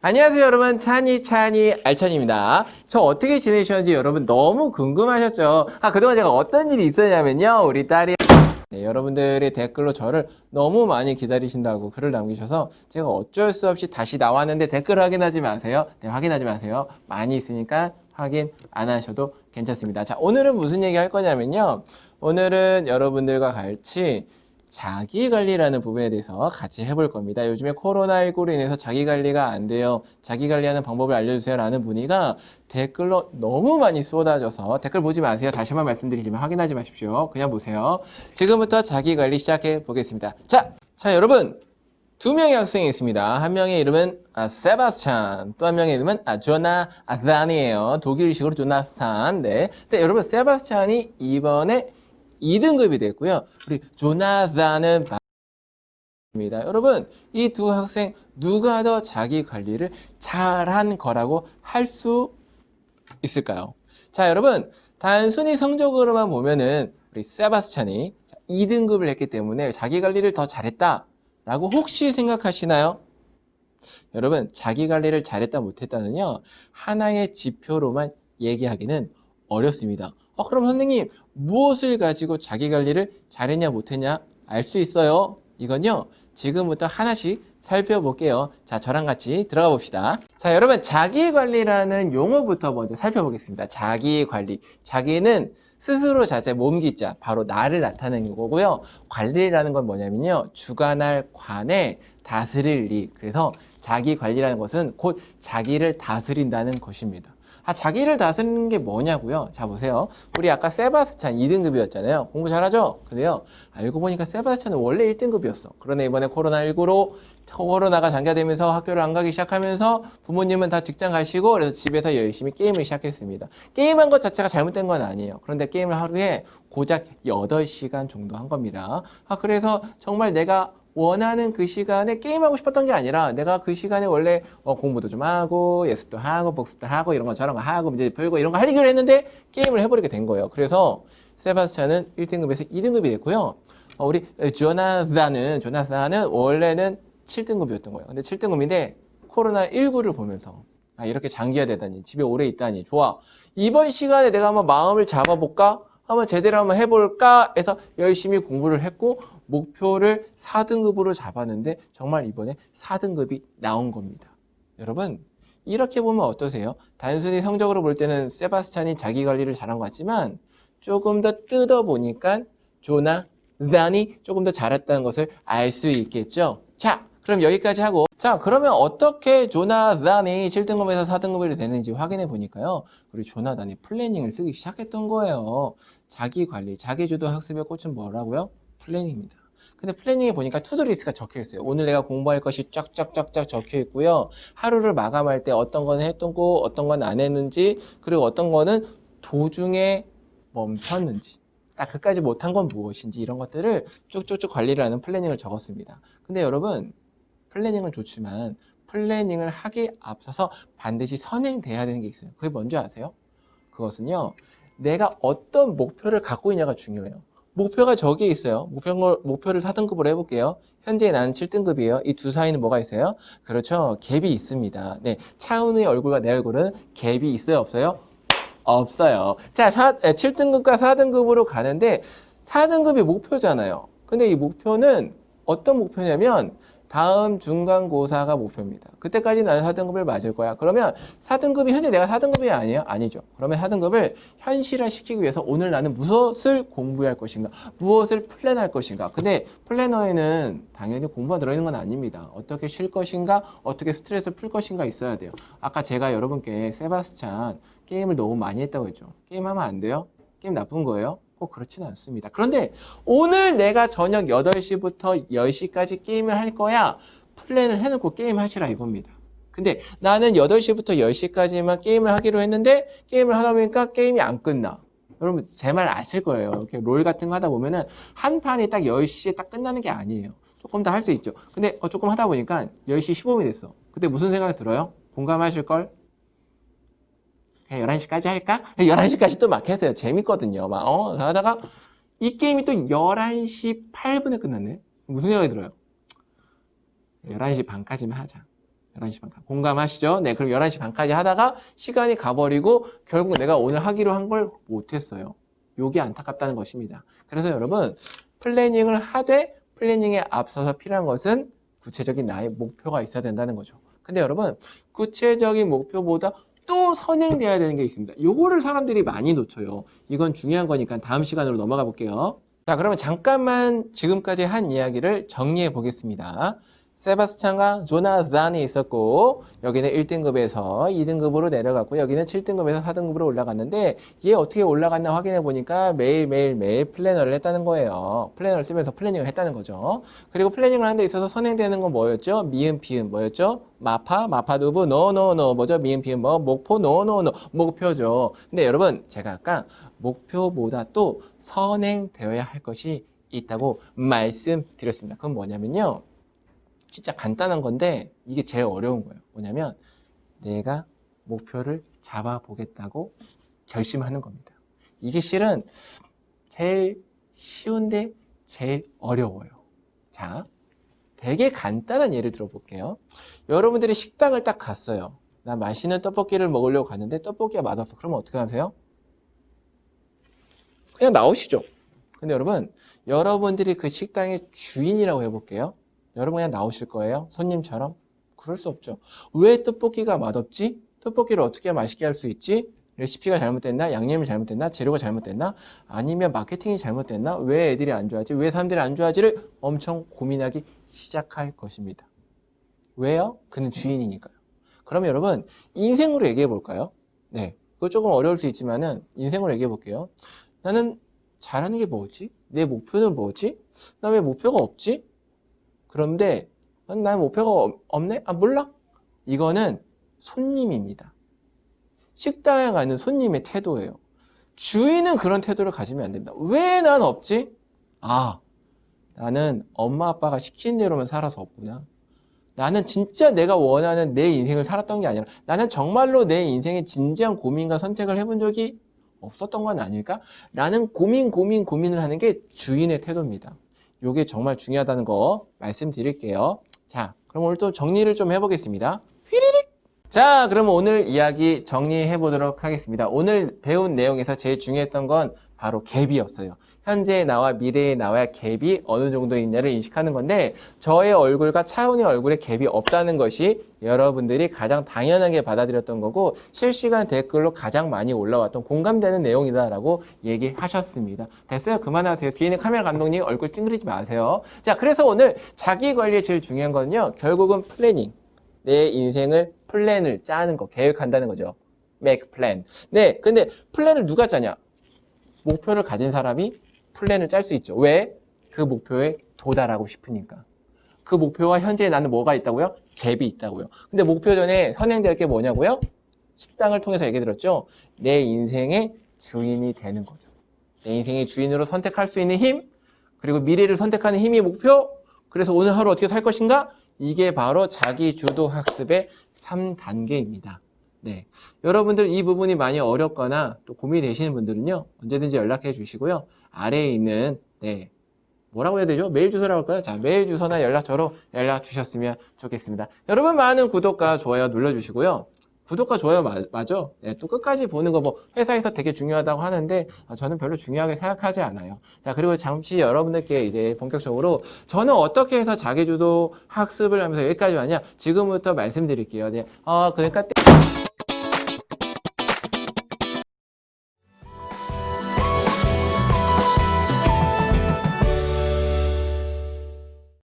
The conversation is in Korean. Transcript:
안녕하세요 여러분, 찬이 알찬입니다. 저 어떻게 지내셨는지 여러분 너무 궁금하셨죠? 그동안 제가 어떤 일이 있었냐면요, 우리 딸이 여러분들의 댓글로 저를 너무 많이 기다리신다고 글을 남기셔서 제가 어쩔 수 없이 다시 나왔는데 댓글 확인하지 마세요. 확인하지 마세요. 많이 있으니까 확인 안 하셔도 괜찮습니다. 자, 오늘은 무슨 얘기 할 거냐면요, 오늘은 여러분들과 같이 자기관리라는 부분에 대해서 같이 해볼 겁니다. 요즘에 코로나19로 인해서 자기관리가 안 돼요, 자기관리하는 방법을 알려주세요 라는 문의가 댓글로 너무 많이 쏟아져서, 댓글 보지 마세요. 다시 한번 말씀드리지만 확인하지 마십시오. 그냥 보세요. 지금부터 자기관리 시작해 보겠습니다. 자, 여러분, 두 명의 학생이 있습니다. 한 명의 이름은 세바스찬, 또 한 명의 이름은 조나단이에요. 독일식으로 조나탄. 네. 근데 여러분, 세바스찬이 이번에 2등급이 됐고요. 우리 조나단은 입니다. 여러분, 이 두 학생 누가 더 자기 관리를 잘한 거라고 할 수 있을까요? 자, 여러분, 단순히 성적으로만 보면은 우리 세바스찬이 2등급을 했기 때문에 자기 관리를 더 잘했다라고 혹시 생각하시나요? 여러분, 자기 관리를 잘했다 못했다는요, 하나의 지표로만 얘기하기는 어렵습니다. 그럼 선생님, 무엇을 가지고 자기 관리를 잘했냐 못했냐 알 수 있어요? 이건요, 지금부터 하나씩 살펴볼게요. 자, 저랑 같이 들어가 봅시다. 자, 여러분, 자기관리라는 용어부터 먼저 살펴보겠습니다. 자기관리. 자기는 스스로 자체 몸기자, 바로 나를 나타내는 거고요. 관리라는 건 뭐냐면요, 주관할 관에 다스릴 리. 그래서 자기관리라는 것은 곧 자기를 다스린다는 것입니다. 자기를 다스리는 게 뭐냐고요? 자, 보세요. 우리 아까 세바스찬 2등급이었잖아요. 공부 잘하죠? 근데요, 알고 보니까 세바스찬은 원래 1등급이었어. 그러나 이번에 코로나19로 코로나가 장기화되면서 학교를 안 가기 시작하면서 부모님은 다 직장 가시고, 그래서 집에서 열심히 게임을 시작했습니다. 게임한 것 자체가 잘못된 건 아니에요. 그런데 게임을 하루에 고작 8시간 정도 한 겁니다. 그래서 정말 내가 원하는 그 시간에 게임하고 싶었던 게 아니라, 내가 그 시간에 원래 공부도 좀 하고 예습도 하고 복습도 하고 이런 거 저런 거 하고 문제 풀고 이런 거 하기로 했는데 게임을 해버리게 된 거예요. 그래서 세바스찬은 1등급에서 2등급이 됐고요. 우리 조나단은 원래는 7등급이었던 거예요. 근데 7등급인데 코로나19를 보면서 이렇게 장기화되다니, 집에 오래 있다니, 좋아, 이번 시간에 내가 한번 마음을 잡아볼까? 한번 제대로 한번 해볼까 해서 열심히 공부를 했고 목표를 4등급으로 잡았는데 정말 이번에 4등급이 나온 겁니다. 여러분, 이렇게 보면 어떠세요? 단순히 성적으로 볼 때는 세바스찬이 자기 관리를 잘한 것 같지만 조금 더 뜯어보니까 조나단이 조금 더 잘했다는 것을 알 수 있겠죠? 자, 그럼 여기까지 하고, 자, 그러면 어떻게 조나단이 7등급에서 4등급이 되는지 확인해 보니까요, 우리 조나단이 플래닝을 쓰기 시작했던 거예요. 자기 관리, 자기주도 학습의 꽃은 뭐라고요? 플래닝입니다. 근데 플래닝에 보니까 투두리스트가 적혀 있어요. 오늘 내가 공부할 것이 쫙쫙쫙쫙 적혀 있고요. 하루를 마감할 때 어떤 건 했던 거, 어떤 건 안 했는지, 그리고 어떤 거는 도중에 멈췄는지, 딱 그까지 못한 건 무엇인지, 이런 것들을 쭉쭉쭉 관리를 하는 플래닝을 적었습니다. 근데 여러분, 플래닝은 좋지만 플래닝을 하기에 앞서서 반드시 선행돼야 되는 게 있어요. 그게 뭔지 아세요? 그것은요, 내가 어떤 목표를 갖고 있냐가 중요해요. 목표가 저기에 있어요. 목표를 4등급으로 해볼게요. 현재 나는 7등급이에요. 이 두 사이는 뭐가 있어요? 그렇죠, 갭이 있습니다. 네, 차은우의 얼굴과 내 얼굴은 갭이 있어요, 없어요? 없어요. 자, 7등급과 4등급으로 가는데 4등급이 목표잖아요. 근데 이 목표는 어떤 목표냐면 다음 중간고사가 목표입니다. 그때까지 나는 4등급을 맞을 거야. 그러면 4등급이 현재 내가 4등급이 아니에요? 아니죠. 그러면 4등급을 현실화시키기 위해서 오늘 나는 무엇을 공부할 것인가, 무엇을 플랜할 것인가. 근데 플래너에는 당연히 공부가 들어있는 건 아닙니다. 어떻게 쉴 것인가, 어떻게 스트레스를 풀 것인가 있어야 돼요. 아까 제가 여러분께 세바스찬 게임을 너무 많이 했다고 했죠. 게임하면 안 돼요? 게임 나쁜 거예요? 꼭 그렇지는 않습니다. 그런데 오늘 내가 저녁 8시부터 10시까지 게임을 할 거야, 플랜을 해놓고 게임 하시라 이겁니다. 근데 나는 8시부터 10시까지만 게임을 하기로 했는데 게임을 하다 보니까 게임이 안 끝나. 여러분, 제 말 아실 거예요. 이렇게 롤 같은 거 하다 보면은 한 판이 딱 10시에 딱 끝나는 게 아니에요. 조금 더 할 수 있죠. 근데 조금 하다 보니까 10시 15분이 됐어. 그때 무슨 생각이 들어요? 공감하실걸? 11시까지 할까? 11시까지 또 막 했어요. 재밌거든요. 하다가 이 게임이 또 11시 8분에 끝났네. 무슨 생각이 들어요? 11시 반까지만 하자. 11시 반까지. 공감하시죠? 네, 그럼 11시 반까지 하다가 시간이 가버리고 결국 내가 오늘 하기로 한 걸 못했어요. 요게 안타깝다는 것입니다. 그래서 여러분, 플래닝을 하되 플래닝에 앞서서 필요한 것은 구체적인 나의 목표가 있어야 된다는 거죠. 근데 여러분, 구체적인 목표보다 또 선행돼야 되는 게 있습니다. 요거를 사람들이 많이 놓쳐요. 이건 중요한 거니까 다음 시간으로 넘어가 볼게요. 자, 그러면 잠깐만 지금까지 한 이야기를 정리해 보겠습니다. 세바스찬과 조나단이 있었고 여기는 1등급에서 2등급으로 내려갔고 여기는 7등급에서 4등급으로 올라갔는데 얘 어떻게 올라갔나 확인해 보니까 매일 플래너를 했다는 거예요. 플래너를 쓰면서 플래닝을 했다는 거죠. 그리고 플래닝을 하는 데 있어서 선행되는 건 뭐였죠? 미음, 피음 뭐였죠? 마파, 마파두부, 노노노 뭐죠? 미음, 피음 뭐 목포, 노노노 목표죠. 근데 여러분 제가 아까 목표보다 또 선행되어야 할 것이 있다고 말씀드렸습니다. 그건 뭐냐면요. 진짜 간단한 건데 이게 제일 어려운 거예요. 뭐냐면 내가 목표를 잡아보겠다고 결심하는 겁니다. 이게 실은 제일 쉬운데 제일 어려워요. 자, 되게 간단한 예를 들어볼게요. 여러분들이 식당을 딱 갔어요. 나 맛있는 떡볶이를 먹으려고 갔는데 떡볶이가 맛없어. 그러면 어떻게 하세요? 그냥 나오시죠. 근데 여러분, 여러분들이 그 식당의 주인이라고 해볼게요. 여러분 그냥 나오실 거예요? 손님처럼? 그럴 수 없죠. 왜 떡볶이가 맛없지? 떡볶이를 어떻게 맛있게 할 수 있지? 레시피가 잘못됐나? 양념이 잘못됐나? 재료가 잘못됐나? 아니면 마케팅이 잘못됐나? 왜 애들이 안 좋아하지? 왜 사람들이 안 좋아하지를 엄청 고민하기 시작할 것입니다. 왜요? 그는 주인이니까요. 그러면 여러분 인생으로 얘기해 볼까요? 네, 그거 조금 어려울 수 있지만은 인생으로 얘기해 볼게요. 나는 잘하는 게 뭐지? 내 목표는 뭐지? 나 왜 목표가 없지? 그런데 난 목표가 없네? 아 몰라? 이거는 손님입니다. 식당에 가는 손님의 태도예요. 주인은 그런 태도를 가지면 안 됩니다. 왜 난 없지? 아, 나는 엄마 아빠가 시킨 대로만 살아서 없구나. 나는 진짜 내가 원하는 내 인생을 살았던 게 아니라 나는 정말로 내 인생의 진지한 고민과 선택을 해본 적이 없었던 건 아닐까? 라는 고민을 하는 게 주인의 태도입니다. 이게 정말 중요하다는 거 말씀드릴게요. 자, 그럼 오늘 또 정리를 좀 해보겠습니다. 휘리릭! 자, 그럼 오늘 이야기 정리해 보도록 하겠습니다. 오늘 배운 내용에서 제일 중요했던 건 바로 갭이었어요. 현재의 나와 미래의 나와의 갭이 어느 정도 있냐를 인식하는 건데 저의 얼굴과 차은의 얼굴에 갭이 없다는 것이 여러분들이 가장 당연하게 받아들였던 거고 실시간 댓글로 가장 많이 올라왔던 공감되는 내용이다라고 얘기하셨습니다. 됐어요? 그만하세요. 뒤에 있는 카메라 감독님 얼굴 찡그리지 마세요. 자, 그래서 오늘 자기 관리에 제일 중요한 건요. 결국은 플래닝. 내 인생을 플랜을 짜는 거, 계획한다는 거죠. make plan. 네, 근데 플랜을 누가 짜냐? 목표를 가진 사람이 플랜을 짤 수 있죠. 왜? 그 목표에 도달하고 싶으니까. 그 목표와 현재 나는 뭐가 있다고요? 갭이 있다고요. 근데 목표 전에 선행될 게 뭐냐고요? 식당을 통해서 얘기 들었죠? 내 인생의 주인이 되는 거죠. 내 인생의 주인으로 선택할 수 있는 힘, 그리고 미래를 선택하는 힘이 목표, 그래서 오늘 하루 어떻게 살 것인가? 이게 바로 자기 주도 학습의 3단계입니다. 네. 여러분들 이 부분이 많이 어렵거나 또 고민이 되시는 분들은요, 언제든지 연락해 주시고요. 아래에 있는, 네. 뭐라고 해야 되죠? 메일 주소라고 할까요? 자, 메일 주소나 연락처로 연락 주셨으면 좋겠습니다. 여러분 많은 구독과 좋아요 눌러주시고요. 구독과 좋아요 맞아. 네, 또 끝까지 보는 거 뭐 회사에서 되게 중요하다고 하는데 저는 별로 중요하게 생각하지 않아요. 자, 그리고 잠시 여러분들께 이제 본격적으로 저는 어떻게 해서 자기주도 학습을 하면서 여기까지 왔냐? 지금부터 말씀드릴게요. 네, 그러니까